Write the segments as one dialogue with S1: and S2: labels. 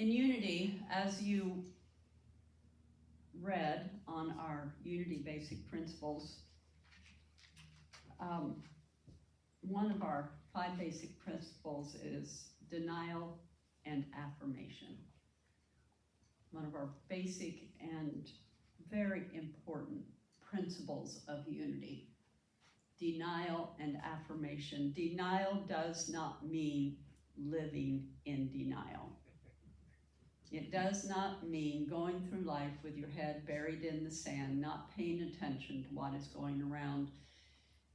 S1: In unity, as you read on our unity basic principles, one of our 5 basic principles is denial and affirmation. One of our basic and very important principles of unity. Denial and affirmation. Denial does not mean living in denial. It does not mean going through life with your head buried in the sand, not paying attention to what is going around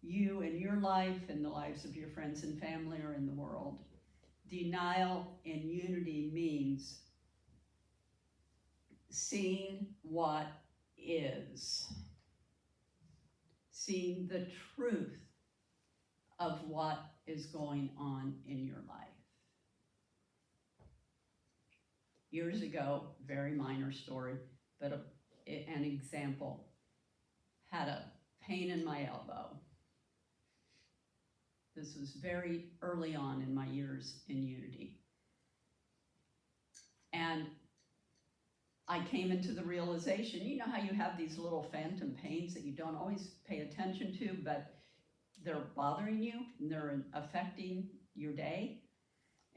S1: you and your life and the lives of your friends and family or in the world. Denial in unity means seeing what is, seeing the truth of what is going on in your life. Years ago, very minor story, but an example, had a pain in my elbow. This was very early on in my years in unity. And I came into the realization, you know how you have these little phantom pains that you don't always pay attention to, but they're bothering you and they're affecting your day?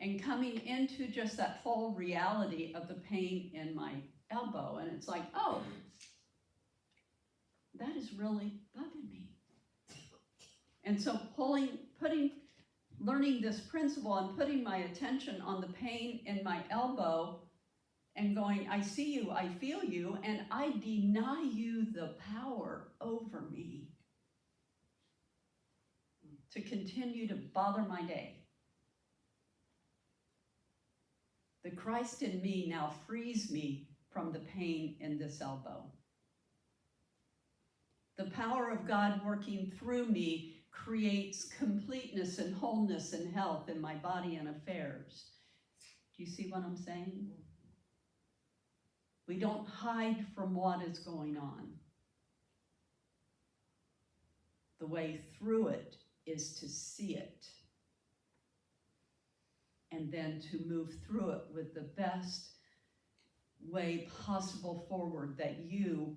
S1: And coming into just that full reality of the pain in my elbow, and it's like, oh, that is really bugging me. And so learning this principle and putting my attention on the pain in my elbow and going, I see you, I feel you, and I deny you the power over me to continue to bother my day. The Christ in me now frees me from the pain in this elbow. The power of God working through me creates completeness and wholeness and health in my body and affairs. Do you see what I'm saying? We don't hide from what is going on. The way through it is to see it, and then to move through it with the best way possible forward that you,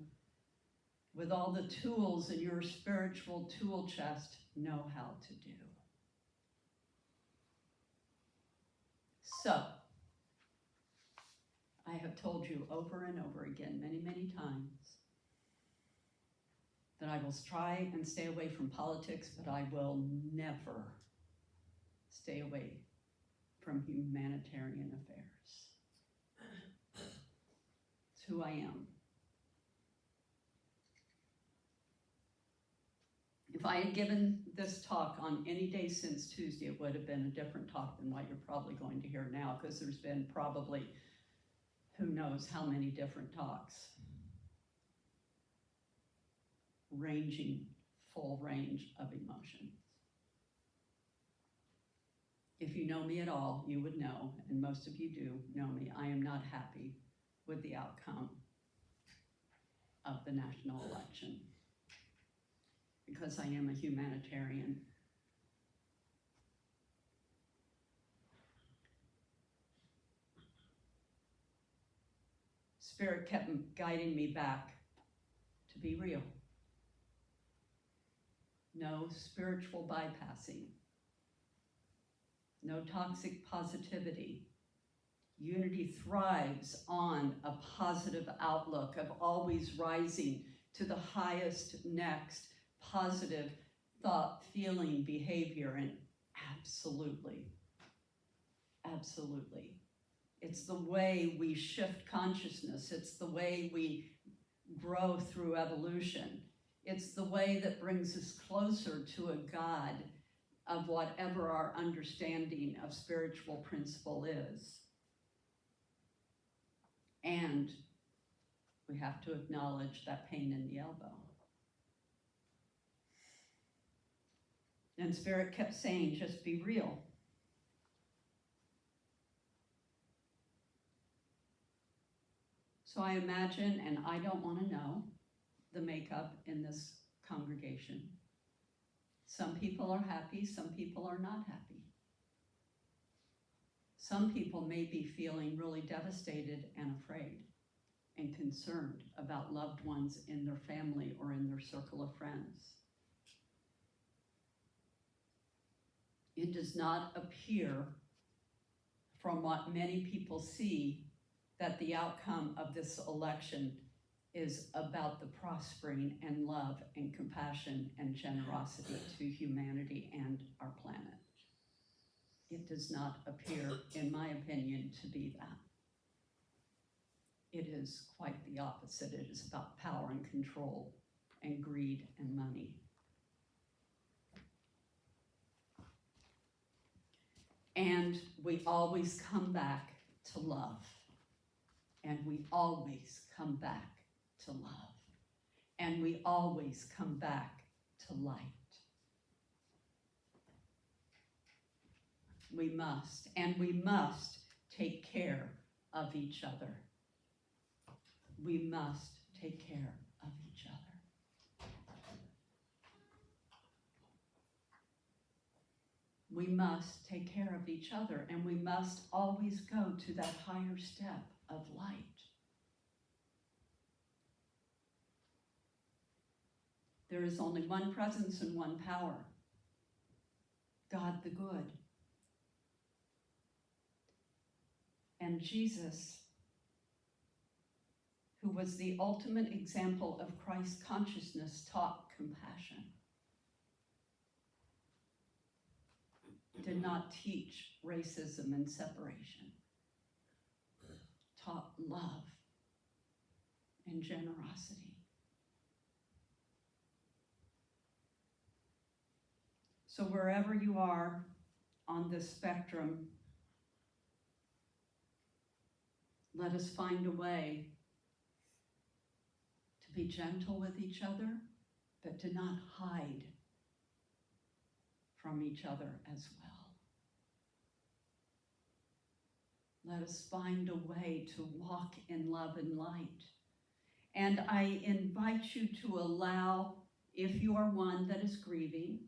S1: with all the tools in your spiritual tool chest, know how to do. So, I have told you over and over again, many, many times, that I will try and stay away from politics, but I will never stay away from humanitarian affairs. It's who I am. If I had given this talk on any day since Tuesday, it would have been a different talk than what you're probably going to hear now, because there's been probably who knows how many different talks, ranging full range of emotions. If you know me at all, you would know, and most of you do know me, I am not happy with the outcome of the national election, because I am a humanitarian. Spirit kept guiding me back to be real. No spiritual bypassing. No toxic positivity. Unity thrives on a positive outlook of always rising to the highest, next, positive thought, feeling, behavior, and absolutely, absolutely. It's the way we shift consciousness. It's the way we grow through evolution. It's the way that brings us closer to a God of whatever our understanding of spiritual principle is. And we have to acknowledge that pain in the elbow. And Spirit kept saying, just be real. So I imagine, and I don't want to know, the makeup in this congregation. Some people are happy, some people are not happy. Some people may be feeling really devastated and afraid and concerned about loved ones in their family or in their circle of friends. It does not appear, from what many people see, that the outcome of this election is about the prospering and love and compassion and generosity to humanity and our planet. It does not appear, in my opinion, to be that. It is quite the opposite. It is about power and control and greed and money. And we always come back to love. And we always come back to love. And we always come back to light. We must, and we must take care of each other. We must take care of each other. We must take care of each other, and we must always go to that higher step of light. There is only one presence and one power, God the good. And Jesus, who was the ultimate example of Christ consciousness, taught compassion. Did not teach racism and separation. Taught love and generosity. So wherever you are on this spectrum, let us find a way to be gentle with each other, but to not hide from each other as well. Let us find a way to walk in love and light. And I invite you to allow, if you are one that is grieving,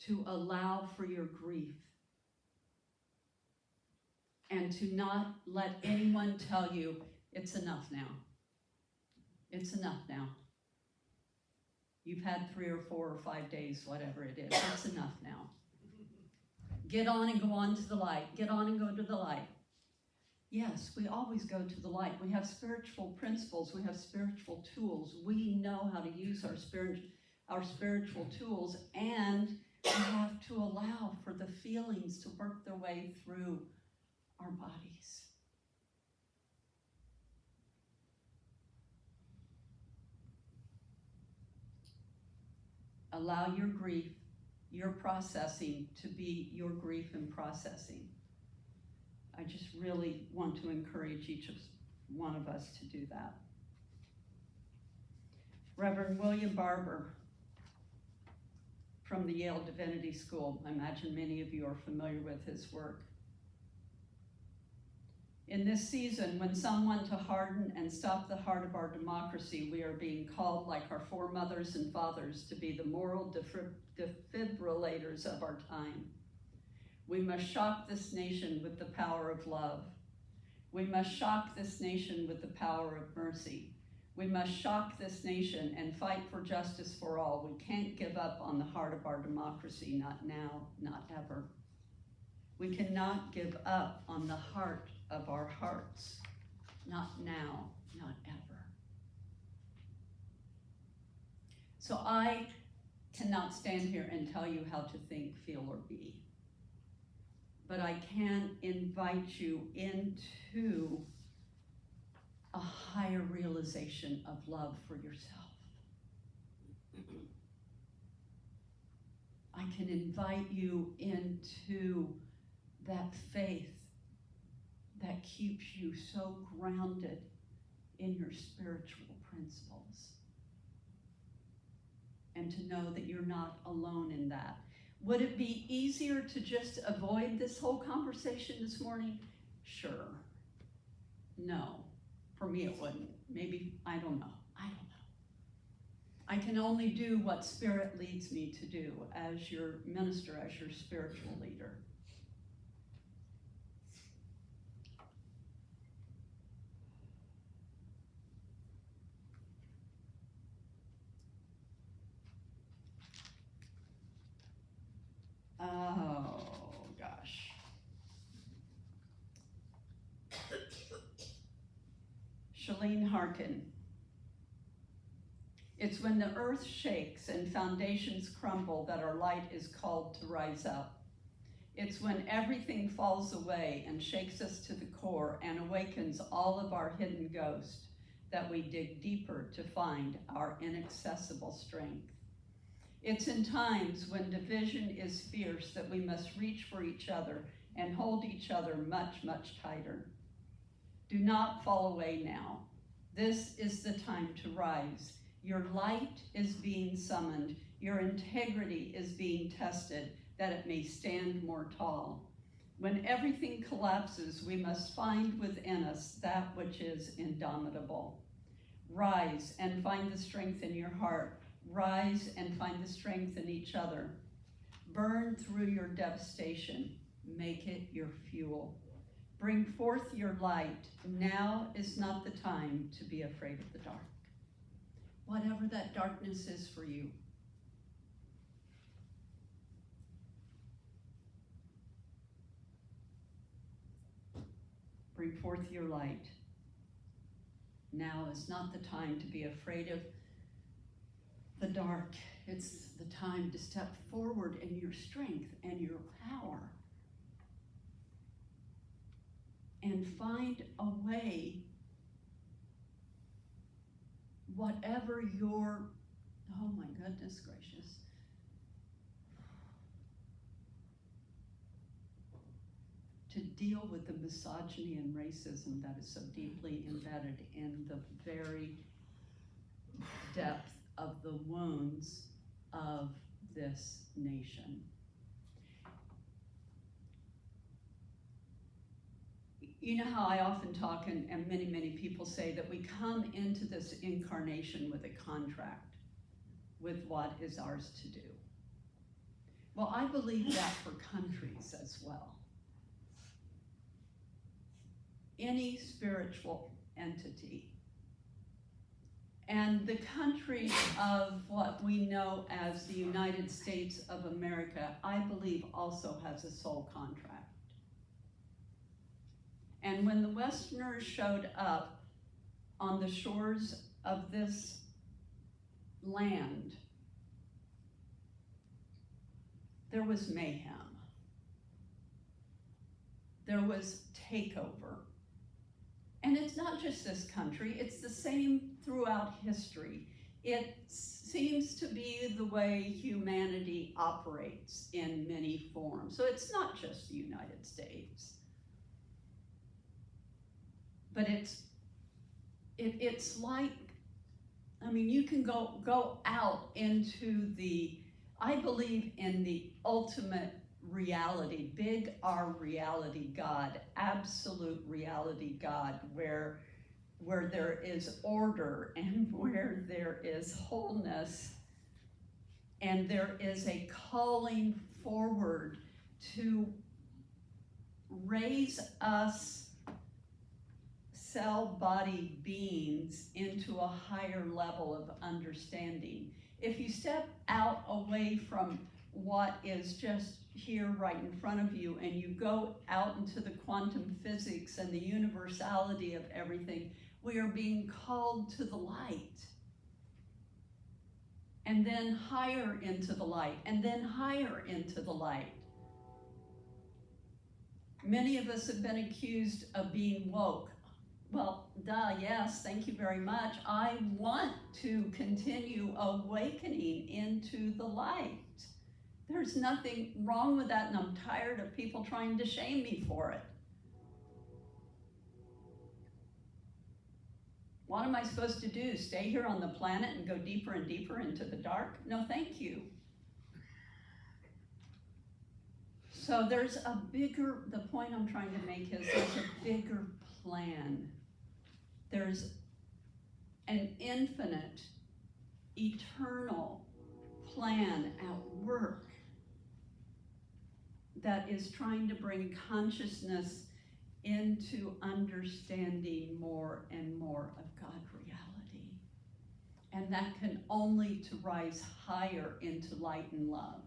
S1: to allow for your grief. And to not let anyone tell you, it's enough now. It's enough now. You've had 3 or 4 or 5 days, whatever it is. It's enough now. Get on and go on to the light. Get on and go to the light. Yes, we always go to the light. We have spiritual principles. We have spiritual tools. We know how to use our spiritual tools, and we have to allow for the feelings to work their way through our bodies. Allow your grief, your processing, to be your grief and processing. I just really want to encourage each one of us to do that. Reverend William Barber from the Yale Divinity School, I imagine many of you are familiar with his work. In this season, when some want to harden and stop the heart of our democracy, we are being called, like our foremothers and fathers, to be the moral defibrillators of our time. We must shock this nation with the power of love. We must shock this nation with the power of mercy. We must shock this nation and fight for justice for all. We can't give up on the heart of our democracy, not now, not ever. We cannot give up on the heart of our hearts, not now, not ever. So I cannot stand here and tell you how to think, feel, or be. But I can invite you into a higher realization of love for yourself. I can invite you into that faith that keeps you so grounded in your spiritual principles. And to know that you're not alone in that. Would it be easier to just avoid this whole conversation this morning? Sure. No. For me it wouldn't. Maybe, I don't know. I can only do what Spirit leads me to do as your minister, as your spiritual leader. Shalene Harkin. It's when the earth shakes and foundations crumble that our light is called to rise up. It's when everything falls away and shakes us to the core and awakens all of our hidden ghosts that we dig deeper to find our inaccessible strength. It's in times when division is fierce that we must reach for each other and hold each other much, much tighter. Do not fall away now. This is the time to rise. Your light is being summoned. Your integrity is being tested, that it may stand more tall. When everything collapses, we must find within us that which is indomitable. Rise and find the strength in your heart. Rise and find the strength in each other. Burn through your devastation. Make it your fuel. Bring forth your light. Now is not the time to be afraid of the dark. Whatever that darkness is for you. Bring forth your light. Now is not the time to be afraid of the dark. It's the time to step forward in your strength and your power and find a way, whatever your, oh my goodness gracious, to deal with the misogyny and racism that is so deeply embedded in the very depth of the wounds of this nation. You know how I often talk, and many, many people say that we come into this incarnation with a contract with what is ours to do. Well, I believe that for countries as well. Any spiritual entity. And the country of what we know as the United States of America, I believe also has a soul contract. And when the Westerners showed up on the shores of this land, there was mayhem. There was takeover. And it's not just this country, it's the same throughout history. It seems to be the way humanity operates in many forms. So it's not just the United States. But it's like, I mean, you can go out into the, I believe in the ultimate reality, big R reality God, absolute reality God, where there is order and where there is wholeness, and there is a calling forward to raise us cell-body beings into a higher level of understanding. If you step out away from what is just here right in front of you and you go out into the quantum physics and the universality of everything, we are being called to the light. And then higher into the light, and then higher into the light. Many of us have been accused of being woke. Well, duh, yes, thank you very much. I want to continue awakening into the light. There's nothing wrong with that, and I'm tired of people trying to shame me for it. What am I supposed to do? Stay here on the planet and go deeper and deeper into the dark? No, thank you. So there's a bigger, the point I'm trying to make is there's a bigger plan. There's an infinite, eternal plan at work that is trying to bring consciousness into understanding more and more of God reality. And that can only to rise higher into light and love.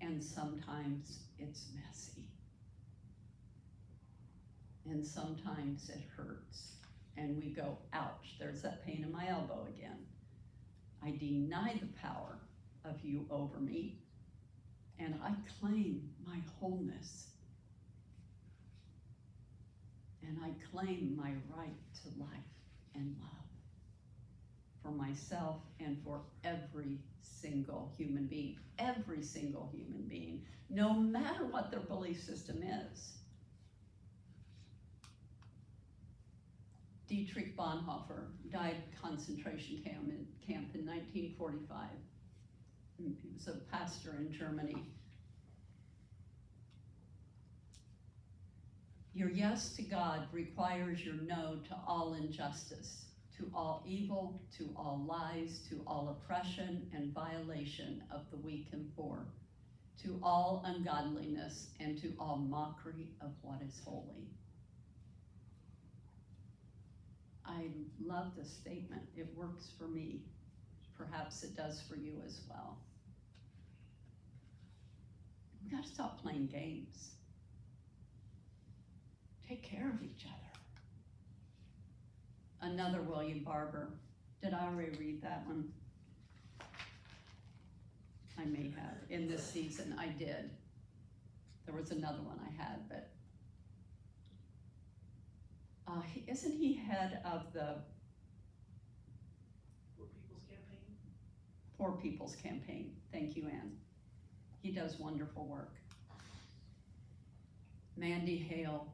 S1: And sometimes it's messy. and sometimes it hurts. And we go, ouch, there's that pain in my elbow again. I deny the power of you over me, and I claim my wholeness. And I claim my right to life and love for myself and for every single human being. Every single human being, no matter what their belief system is. Dietrich Bonhoeffer died concentration camp in 1945. He was a pastor in Germany. Your yes to God requires your no to all injustice, to all evil, to all lies, to all oppression and violation of the weak and poor, to all ungodliness, and to all mockery of what is holy. I love this statement. It works for me. Perhaps it does for you as well. We got to stop playing games. Take care of each other. Another William Barber. Did I already read that one? I may have. In this season, I did. There was another one I had, but isn't he head of the Poor People's Campaign? Thank you, Ann. He does wonderful work. Mandy Hale.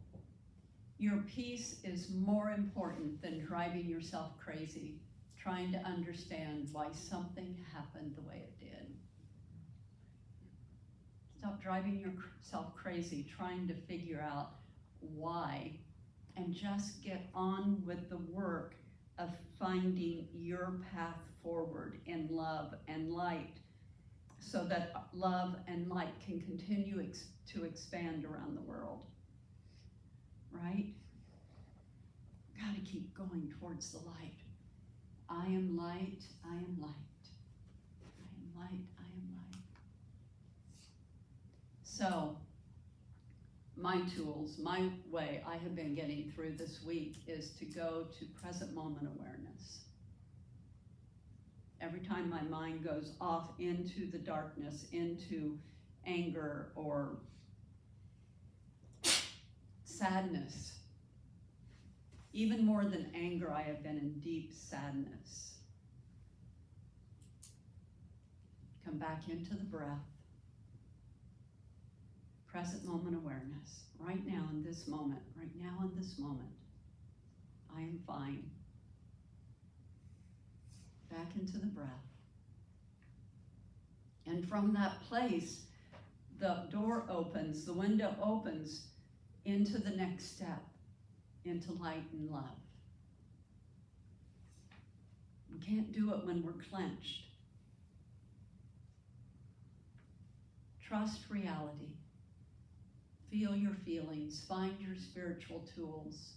S1: Your peace is more important than driving yourself crazy, trying to understand why something happened the way it did. Stop driving yourself crazy, trying to figure out why, and just get on with the work of finding your path forward in love and light, so that love and light can continue to expand around the world. Right? Got to keep going towards the light. I am light, I am light. I am light, I am light. So, my tools, my way I have been getting through this week is to go to present moment awareness. Every time my mind goes off into the darkness, into anger or sadness, even more than anger, I have been in deep sadness. Come back into the breath. Present moment awareness. Right now in this moment, right now in this moment, I am fine. Back into the breath. And from that place, the door opens, the window opens into the next step, into light and love. We can't do it when we're clenched. Trust reality. Feel your feelings. Find your spiritual tools.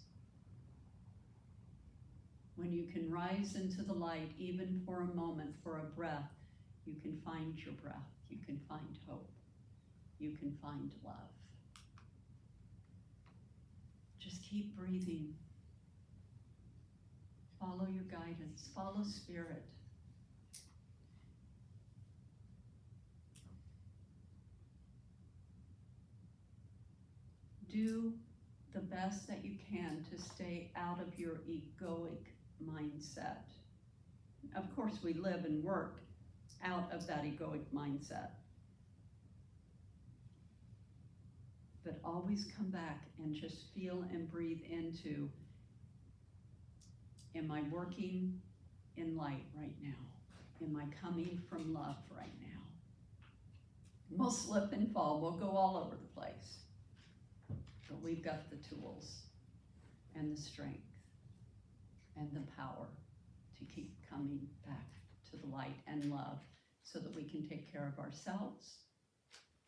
S1: When you can rise into the light, even for a moment, for a breath, you can find your breath. You can find hope. You can find love. Just keep breathing. Follow your guidance. Follow spirit. Do the best that you can to stay out of your egoic mindset. Of course, we live and work out of that egoic mindset. But always come back and just feel and breathe into, am I working in light right now? Am I coming from love right now? We'll slip and fall. We'll go all over the place. But we've got the tools and the strength and the power to keep coming back to the light and love so that we can take care of ourselves,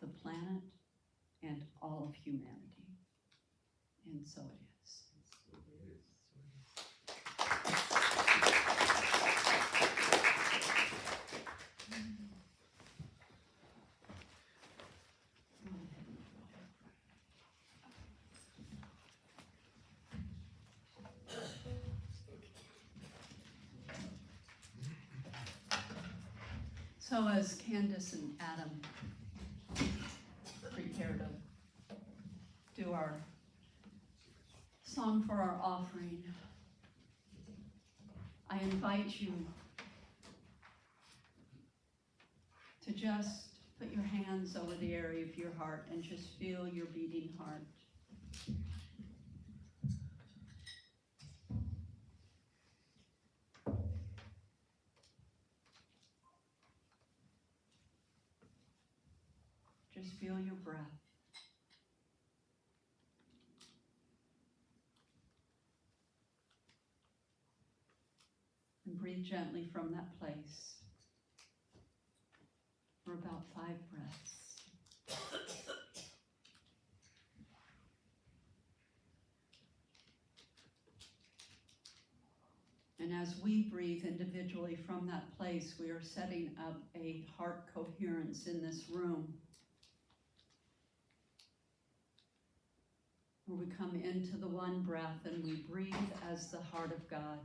S1: the planet, and all of humanity. And so it is. So as Candace and Adam prepare to do our song for our offering, I invite you to just put your hands over the area of your heart and just feel your beating heart. Just feel your breath. And breathe gently from that place for about 5 breaths. And as we breathe individually from that place, we are setting up a heart coherence in this room, where we come into the one breath and we breathe as the heart of God.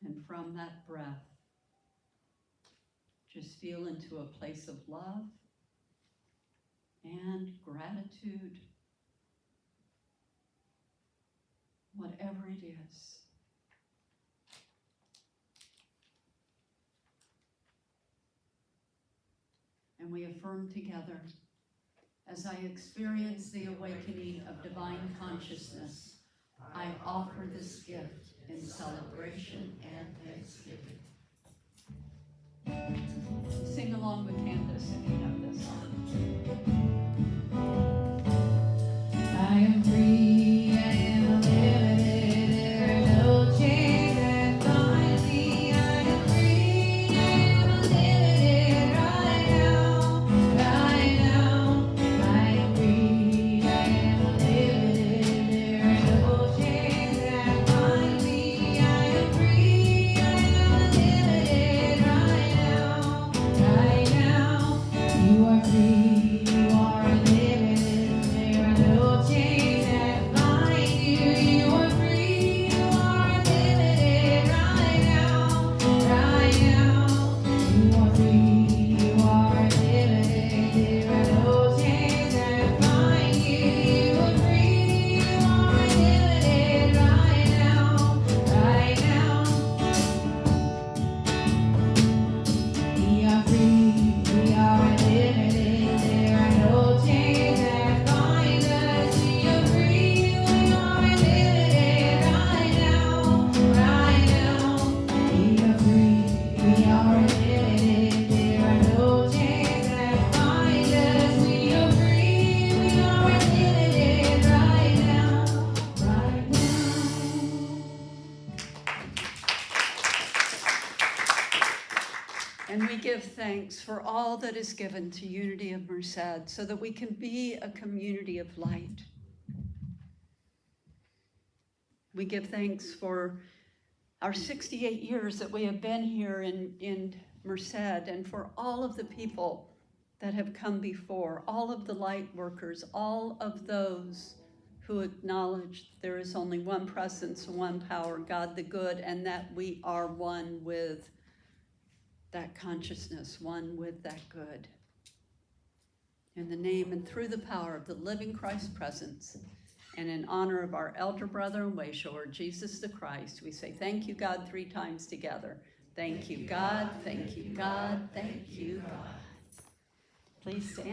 S1: And from that breath, just feel into a place of love and gratitude, whatever it is. And we affirm together, as I experience the awakening of divine consciousness, I offer this gift in celebration and thanksgiving. Sing along with Candace if you know this song. I am free, I am unlimited, there are no chains that bind me. I am free, I am unlimited right now, right now. I am free, I am unlimited, there are no chains that bind me. I am free, I am unlimited right now, right now. You are free, you are unlimited, there are no chains that bind you. You are free, you are unlimited right now, right now. You are free, you are unlimited, there are no chains that bind you. You are free, you are unlimited right now, right now. We are free, we are unlimited, there are no chains that bind us. We are free, we are unlimited right now, right now. We are free, we are unlimited, there are no chains that bind us. We are free, we are unlimited right now, right now. And we give thanks for all that is given to Unity of Merced, so that we can be a community of light. We give thanks for our 68 years that we have been here in Merced, and for all of the people that have come before, all of the light workers, all of those who acknowledge there is only one presence, one power, God the good, and that we are one with that consciousness, one with that good. In the name and through the power of the living Christ presence, and in honor of our elder brother and way shower, Jesus the Christ, we say thank you, God, 3 times together. Thank you, God. Thank you, God. Thank you, God. Please stand.